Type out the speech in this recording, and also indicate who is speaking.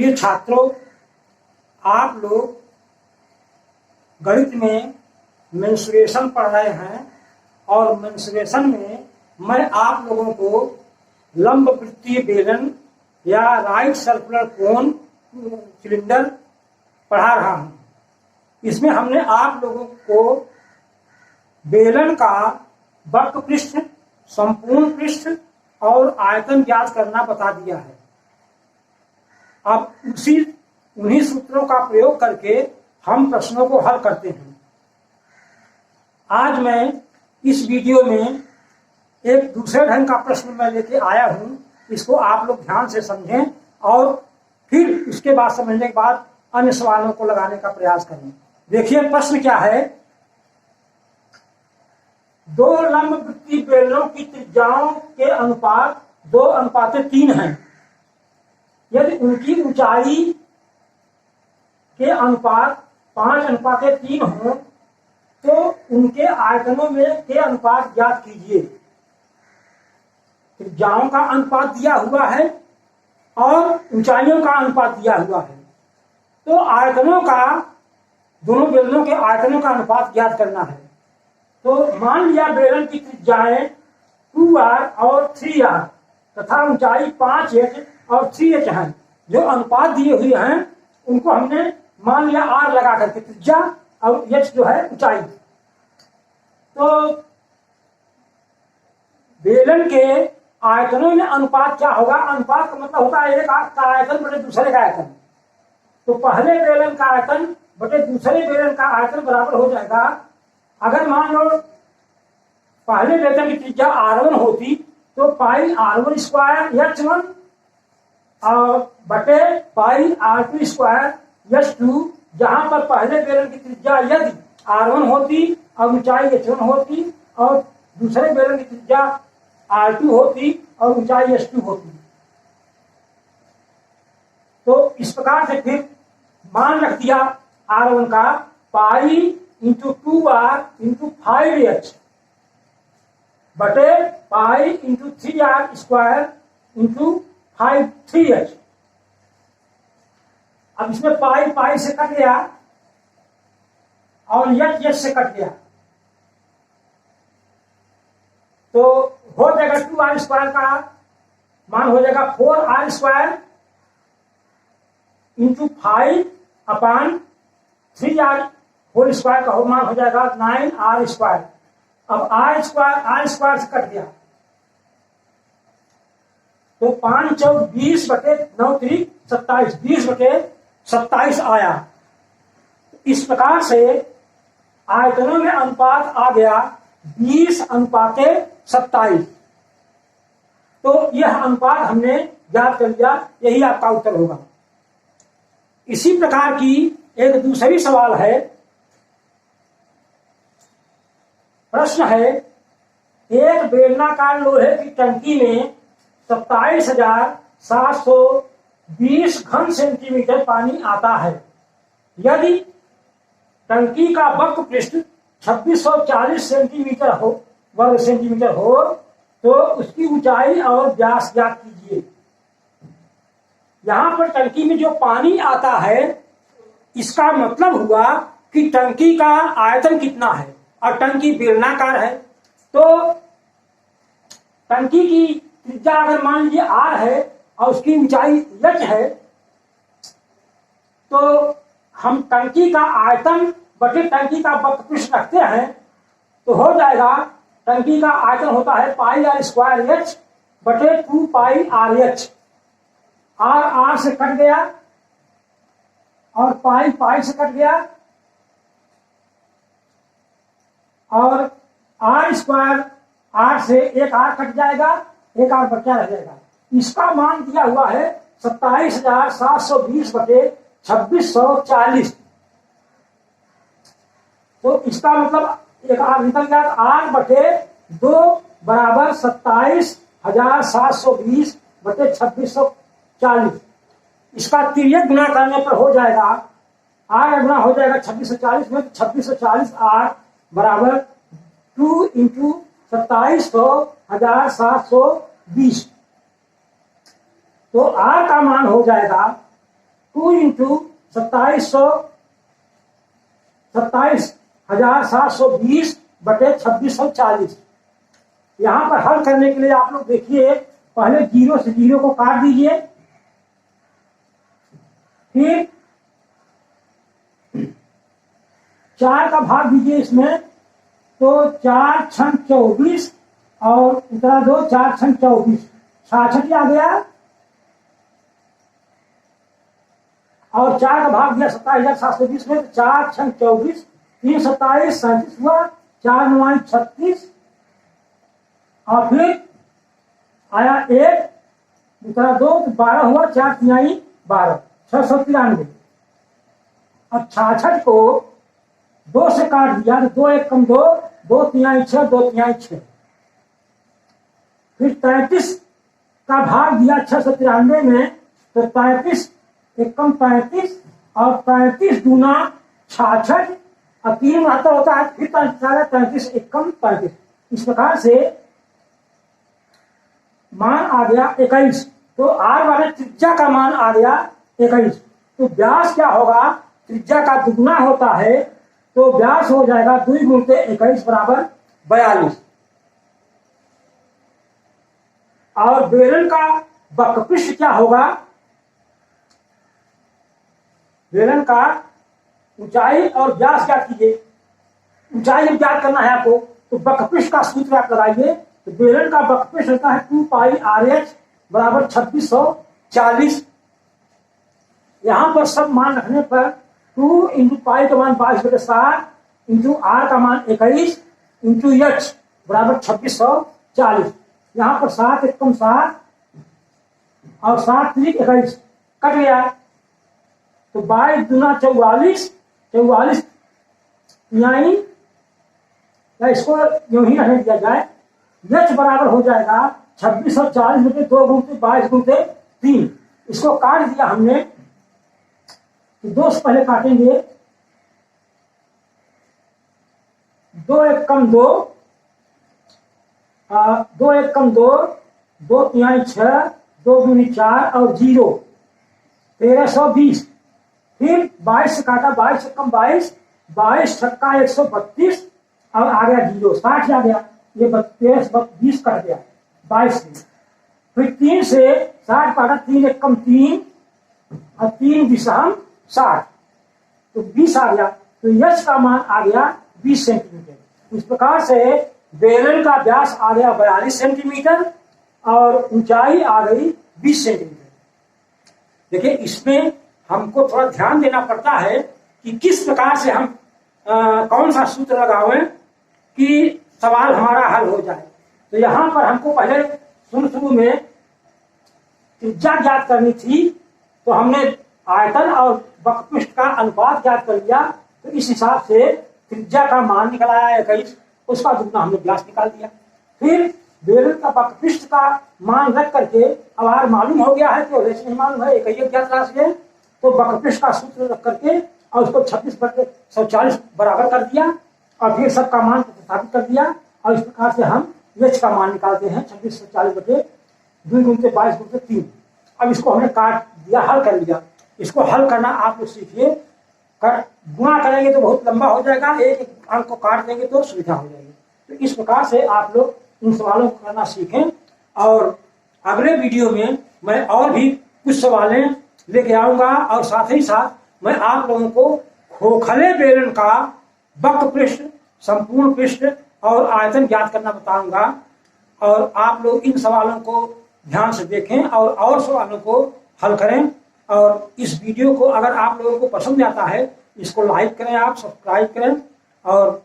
Speaker 1: प्रिय छात्रों, आप लोग गणित में मेंसुरेशन पढ़ रहे हैं और मेंसुरेशन में मैं आप लोगों को लंब वृत्तीय बेलन या राइट सर्कुलर कोन सिलेंडर पढ़ा रहा हूं। इसमें हमने आप लोगों को बेलन का वक्र पृष्ठ, संपूर्ण पृष्ठ और आयतन ज्ञात करना बता दिया है। अब उन्हीं सूत्रों का प्रयोग करके हम प्रश्नों को हल करते हैं। आज मैं इस वीडियो में एक दूसरे ढंग का प्रश्न मैं लेके आया हूं। इसको आप लोग ध्यान से समझें और फिर इसके बाद समझने के बाद अन्य सवालों को लगाने का प्रयास करें। देखिए प्रश्न क्या है। दो लंब वृत्तीय बेलनों की त्रिज्याओं के अनुपात 2:3 है। यदि उनकी ऊंचाई के अनुपात 5:3 हो तो उनके आयतनों में के अनुपात ज्ञात कीजिए। त्रिज्याओं का अनुपात दिया हुआ है और ऊंचाइयों का अनुपात दिया हुआ है, तो आयतनों का, दोनों बेलनों के आयतनों का अनुपात ज्ञात करना है। तो मान लिया बेलन की त्रिज्याएं 2r और 3r तथा ऊंचाई 5h और 3h है। जो अनुपात दिए हुए हैं उनको हमने मान लिया r लगा करके, त्रिज्या और h जो है ऊंचाई। तो बेलन के आयतनों में अनुपात क्या होगा? अनुपात का मतलब होता है एक का आयतन बटे दूसरे का आयतन। तो पहले बेलन का आयतन बटे दूसरे बेलन का आयतन बराबर हो जाएगा। अगर मान लो पहले बेलन की त्रिज्या r1 होती तो पाई r1 स्क्वायर h1 और बटे पाई r2 स्क्वायर h2, जहां पर पहले बेलन की त्रिज्या यदि r1 होती और ऊंचाई h1 होती और दूसरे बेलन की त्रिज्या r2 होती और ऊंचाई h2 होती। तो इस प्रकार से फिर मान रख दिया r1 का pi into 2r into 5h बटे pi into 3r square into 3h। अब इसमें पाई पाई से कट गया और यच से कट गया, तो हो जाएगा 2r स्क्वायर का मान हो जाएगा 4r square into 5/3r whole square का मान हो जाएगा 9r स्क्वायर। अब r स्क्वायर से कट गया तो 5 चौक 20 बटे 9 3 27, 20 बटे 27 आया। इस प्रकार से आयतनों में अनुपात आ गया 20:27। तो यह अनुपात हमने ज्ञात कर लिया, यही आपका उत्तर होगा। इसी प्रकार की एक दूसरी सवाल है। प्रश्न है, एक बेलनाकार लोहे की टंकी में 27,720 घन सेंटीमीटर पानी आता है। यदि टंकी का वक्र पृष्ठ 2640 सेंटीमीटर वर्ग सेंटीमीटर हो तो उसकी ऊंचाई और व्यास ज्ञात कीजिए। यहां पर टंकी में जो पानी आता है इसका मतलब हुआ कि टंकी का आयतन कितना है और टंकी बेलनाकार है। तो टंकी की त्रिज्या अगर मान लीजिए r है और उसकी ऊंचाई h है, तो हम टंकी का आयतन बटे टंकी का वक्र पृष्ठ रखते हैं तो हो जाएगा, टंकी का आयतन होता है पाई r स्क्वायर h बटे 2 पाई RH। r से कट गया और पाई से कट गया और r स्क्वायर r से एक r कट जाएगा, एक r बचा रह जाएगा। इसका मान दिया हुआ है 27,720 बटे 2640। तो इसका मतलब एक r निकल गया, r बटे 2 बराबर 27,720 बटे 2640। इसका तिर्यक गुना करने पर हो जाएगा, r गुना हो जाएगा 2640 में, 2640 r बराबर 2 इंटू 27,720। तो r का मान हो जाएगा 2 इंटू 27,720 बटे 2640। यहां पर हल करने के लिए आप लोग देखिए, पहले 0 से 0 को काट दीजिए, फिर 4 का भाग दीजिए इसमें, तो 4 छंग 24 और उतरा 2, 4 छंग 24, 66 आ गया, और 4 का भाग दिया 27,720 में, 4 छंग 24, 3 27 37 हुआ, 4 9 36, और फिर आया 1, दूसरा 2 तो 12 हुआ, 4 3 12, 693। अब 66 को 2 से काट दिया तो 2 1 कम 2, 2 3 6, 2 3 6। फिर 33 का भाग दिया 693 में, तो 33 1 कम 35, और 35 दूना 66, और 3 महत्व होता है, फिर 33 1 कम 35। इस प्रकार से मान आ गया 21। तो आर वाले त्रिज्या का मान आ गया 21। तो व्यास क्या होगा, त्रिज्या का दुगुना होता है, तो व्यास हो जाएगा 2 गुणित 21 बराबर 42। और बेलन का वक्रपृष्ठ क्या होगा, बेलन का ऊंचाई और व्यास ज्ञात कीजिए। ऊंचाई जब ज्ञात करना है आपको, तो वक्रपृष्ठ का सूत्र आप लगाइए। तो बेलन का वक्रपृष्ठ होता है 2 पाई RH बराबर 2640। यहां पर सब मान रखने पर 2 इंटू पाई का मान 22/7 इंटू R का मान 21 इंटू H बराबर 2640। यहां पर 7 1 कम 7 और 7 3 21 कट गया, तो 22 दूना 44, 44 यानी इसको यूं ही रहने दिया जाए, H बराबर हो जाएगा 2640 में 2 गुणित 22 गुणित 3। इसको काट दिया हमने, तो 2 से पहले काटेंगे, 2 1 कम 2, 2 1 कम 2, 2 3 6, 2 दूनी 4 और 0 1320। फिर 22 से काटा, 22 कम 22, 22 छक्का 132 और आ गया 0, 60 आ गया। ये 23 20 कट गया 22 से। फिर 3 से 60 काटा, 3 1 कम 3 और 3 विषम 60, तो 20 आ गया। तो यश का मान आ गया 20 सेंटीमीटर। इस प्रकार से बेलन का व्यास आ गया 42 सेंटीमीटर और ऊंचाई आ गई 20 सेंटीमीटर। देखिए, इसमें हमको थोड़ा ध्यान देना पड़ता है कि किस प्रकार से हम कौन सा सूत्र लगावें कि सवाल हमारा हल हो जाए। तो यहां पर हमको पहले शुरू में त्रिज्या ज्ञात करनी थी, तो हमने आयतन और वक्रपृष्ठ का अनुपात ज्ञात कर लिया। तो इस हिसाब से त्रिज्या का मान निकल आया 21, उसका दुगना हमने व्यास निकाल दिया। फिर बेलन का वक्रपृष्ठ का मान रख करके, अब आर मालूम हो गया है कि वैसे नहीं मालूम है, एक ज्ञात राशि है, तो वक्रपृष्ठ का सूत्र रख करके और उसको 26/140 बराबर कर दिया, और फिर सबका मान प्रतिस्थापित कर दिया। और इस प्रकार से हम H का मान निकालते हैं 2640 बटे 2 गुणित 22 गुणित 3। अब इसको हमने काट दिया, हल कर लिया। इसको हल करना आप लोग सीखिए, गुणा करेंगे तो बहुत लंबा हो जाएगा, एक अंक को काट देंगे तो सुविधा हो जाएगी। तो इस प्रकार से आप लोग इन सवालों को करना सीखें, और अगले वीडियो में मैं और भी कुछ सवालें लेके आऊंगा, और साथ ही साथ मैं आप लोगों को खोखले बेलन का वक्रपृष्ठ, संपूर्ण पृष्ठ और आयतन ज्ञात करना बताऊंगा। और आप लोग इन सवालों को ध्यान से देखें और सवालों को हल करें। और इस वीडियो को अगर आप लोगों को पसंद आता है, इसको लाइक करें, आप सब्सक्राइब करें, और